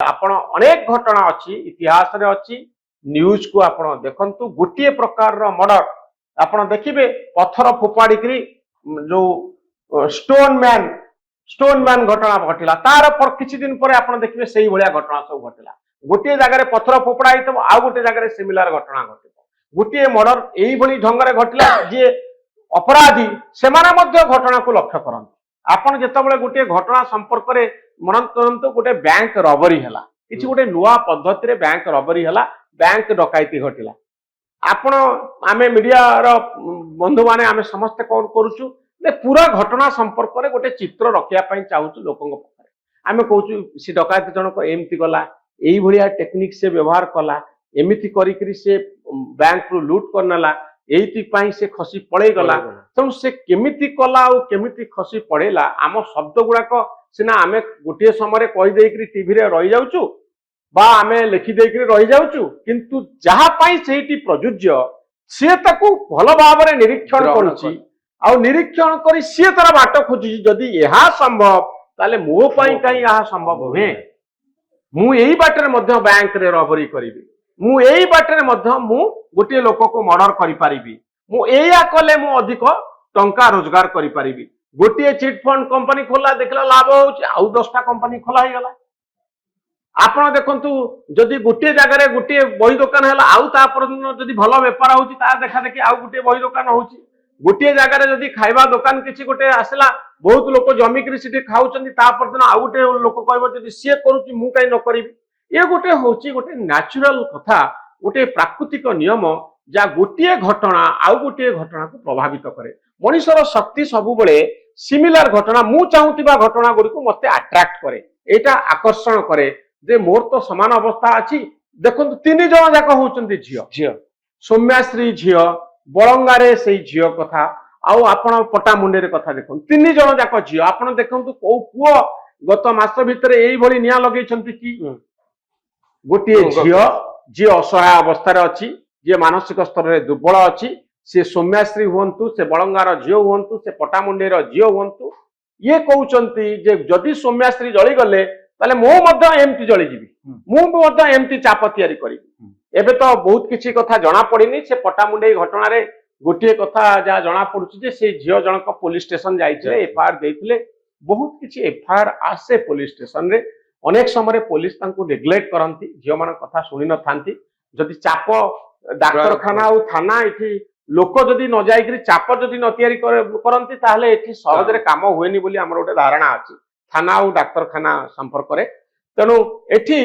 आपण अनेक घटना अच्छी इतिहास रे अच्छी न्यूज को आपण देखंतु गोटे प्रकार मर्डर आपण देखिबे पत्थर फोपाड़ी जो स्टोन मैन घटना घटिला तार पर किछि दिन पर आपण देखिबे सेही भलिया घटना सब घटिला गोटे जगह पत्थर फोपड़ा हितबो आ गोटे जगह सिमिलर घटना घटिबो गोटे मर्डर एही भली ढंगरे घटिला जे अपराधी सेमाने मध्य घटना को लक्ष्य करंती आपण जेतबेले गोटे घटना संपर्क रे मन करंतु गोटे बैंक रॉबरी हला किछि गोटे नुवा पद्धति रे बैंक रॉबरी हला बैंक डकैती घटिला आपण आमे मीडिया रो बंधु माने आमे समस्त कोन करूछु ने पूरा घटना संपर्क रे गोटे चित्र रखिया पई चाहूछु लोकंग पाखरे आमे कहूछु सी डकैती जनक एमती गला एही भलिया टेक्निक से व्यवहार कला एमिति करी करी से बैंक रु लूट करनला एइति पाई से खसी पड़े गला तो से केमिति कला और केमिति खसी पड़ेला आम शब्द गुड़ाक सिना आमे गोटे समय कहि देकरी टीवी रे रहि जाउछु बा आमे लिखि देकरी रहि जाउछु किंतु जहा पाई सेठी प्रयोज्य से ताकू भल भाव रे निरीक्षण करूची आ निरीक्षण करी से तार बाट खोजी जदी यहा संभव ताले मो पाई काई यहा संभव होए मु एही बाटरे मध्य बैंक रे रॉबरी करिवि मु एही बाटरे मध्य मु गोटे लोक को मर्डर करि पारिबि मु एया कले मु अधिक टंका रोजगार करि पारिबि गोटे चिट फंड कंपनी खोला देखला लाभ होउची आउ 10टा कंपनी खोला हे गला आपण देखंतु जदी गोटे जगह रे गोटे बही दुकान हला आउ ता पर जदी भलो व्यापार होउची ता देखा देखि आउ गोटे बही दुकान होउची गोटे जगह रे जदी खाइबा दुकान किछि गोटे आसला बहुत लोक जमी करी सिटी खाउचंदी ता पर दिन आउ गोटे लोक कहबो जदी से करूची मु काई न करिबि ये गोटे होउची गोटे नेचुरल कथा गोटे प्राकृतिक नियम जा गोटे घटना आउ गोटे घटना को प्रभावित करे मनुष्यर शक्ति सब बेले सिमिलर घटना मु चाहूतिबा घटना गुडी को मते अट्रैक्ट करे एटा आकर्षण करे जे मोर तो समान अवस्था अछि देखंतु तीन जण जाक होउचंदी झियो सौम्याश्री झियो बळंगारे सेही झियो कथा आउ आपण पटामुंडे रे कथा देखन तीन जण जाक झियो आपण देखंतु को पुओ गत मास भितरे एही भली निया लगेछंती कि गोटे झियो जे असहाय अवस्था रे अछि जे मानसिक स्तर रे दुर्बल अछि से सौम्याश्री हुंतु से बळंगार झियो हुंतु से पटामुंडे रो झियो हुंतु ये कहउचंती जे जदि सौम्याश्री जळी गले ताले मो मध्य एमटी जळी जिवि मु मध्य एमटी चाप तयारी करिवि एबे तो बहुत किछि कथा जणा पड़िनी से पटामुंडे घटना रे गोटे कथा जा जणा पड़ुछि जे से झियो जनक पुलिस स्टेशन जाइछे एफआईआर देइथिले बहुत किछि एफआईआर आसे पुलिस स्टेशन रे अनेक समय पुलिस तांको नेग्लेक्ट करंती झियो मान कथा सुनि न थांती जदि चाप डाक्तरखाना और थाना इठी लोक जदि न जाई करी चाप जदि न तयारी करंती ताहले एठी सहज रे काम होएनी बोली हमर गोटे धारणा अछि थाना और डाक्तरखाना संपर्क रे तेनु एठी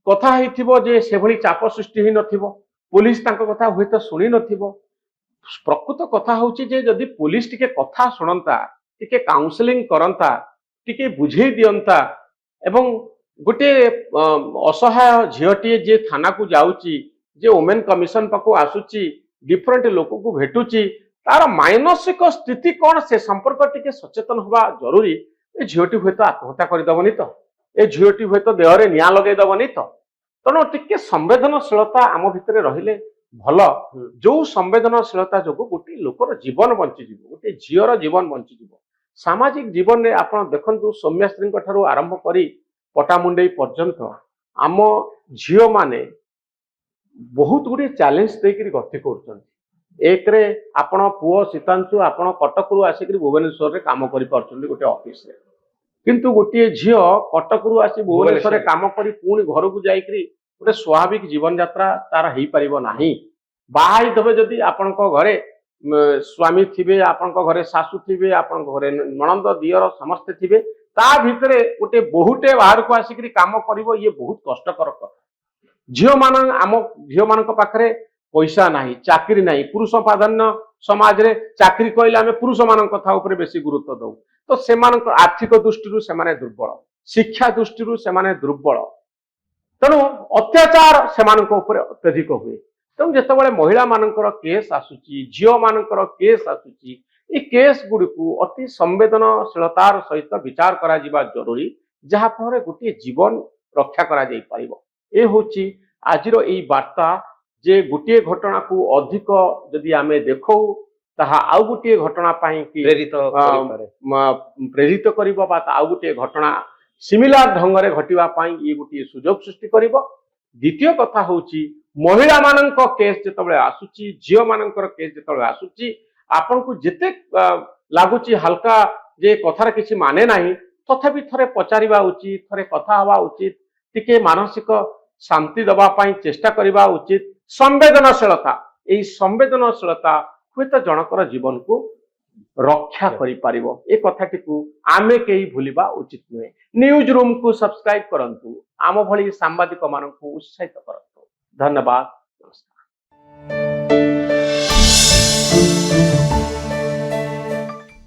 कथा हिथिबो जे से भली चाप सृष्टि हि नथिबो पुलिस तांको कथा होय तो सुनि नथिबो प्रकृत कथा होउची जे जदि पुलिस टिके कथा सुनंता टिके काउंसलिंग करंता टिके बुझेई दियंता एवं गोटे असहाय झियोटी जे थाना को जाउची जे वुमेन कमिशन पाको आसुची डिफरेंट लोक को भेटुची तार मानसिक स्थिति कौन से संपर्क टिके सचेतन होबा जरूरी ए झियोटी होय तो आत्महत्या कर दबनी तो ए झियोटी होय तो देह रे निया लगे दबनी तो तनो टिके संवेदनशीलता आम भितरे रहिले भलो जो संवेदनशीलता जोगु गोटे लोकर जीवन बंची जीव गोटे झियर जीवन बंची जीव सामाजिक जीवन रे आपण देखंतु सौम्याश्री ठारू आरंभ करी पटामुंडे पर्यंत आम झियो माने बहुत गुडी चैलेंज देकरी गति करछन एक रे आपण पुओ सीतांशु आपण कटक रु आसी भुवनेश्वर रे काम करि परछन गोटे ऑफिस रे किंतु गोटे झियो कटक रु आसी भुवनेश्वर रे काम करी पुणी घर को जाई करी गोटे स्वाभाविक जीवन यात्रा तार हेई परिबो नाही बाहाई दबे जदी आपण को घरे स्वामी थिबे आपण को घरे सासु थिबे आपण को घरे ननंद दियर समस्त थिबे ता भितरे गोटे बहुटे बाहर को आसी काम करिवो ये बहुत कष्टकर कथा झियो मान आम झियो मान पाखरे पैसा नाही चाकरी नाही पुरुष प्राधान्य समाज रे चाकरी कहले आमे पुरुष मान कथा ऊपर बेसी गुरुत्व दउ तो सेमान आर्थिक दृष्टि से माने दुर्बल शिक्षा दृष्टि से माने दुर्बल तेणु अत्याचार सेमान ऊपर अत्यधिक हुए तेणु जिते महिला मानकर केस आसुची झियो मानकर केस आसुची ये केस गुड़ी को अति संवेदनशीलतार सहित विचार करा जिबा जरूरी जहा फल गोटे जीवन रक्षा करा जाई परिबो ए होची आजिर एई वार्ता जे गोटे घटना को अधिक जदि आमे देखौ ताहा आउ गोटे घटना पाई कि प्रेरित करिबो बा आउ गोटे घटना सिमिलार ढंग से घटिबा पई ये गोटे सुजोग सृष्टि करिवो। द्वितीय कथा होची महिला मानक केस जिते आसूची झील मानकर केस जिते आसूची आपन को जिते लगुच हल्का जे कथार किसी माने नाही तथापि थरे पचारिबा उचित थरे कथा हवा उचित टिके मानसिक शांति दबा पाई चेष्टा करिबा उचित। संवेदनशीलता एई संवेदनशीलता हुएत जनकर जीवन को रक्षा करि पारिबो ए कथाटी को आमे केही भूलिबा उचित नुहे। न्यूज रूम को सब्सक्राइब करंतु आम भली सांबादिक मानक उत्साहित करंतु। धन्यवाद नमस्कार।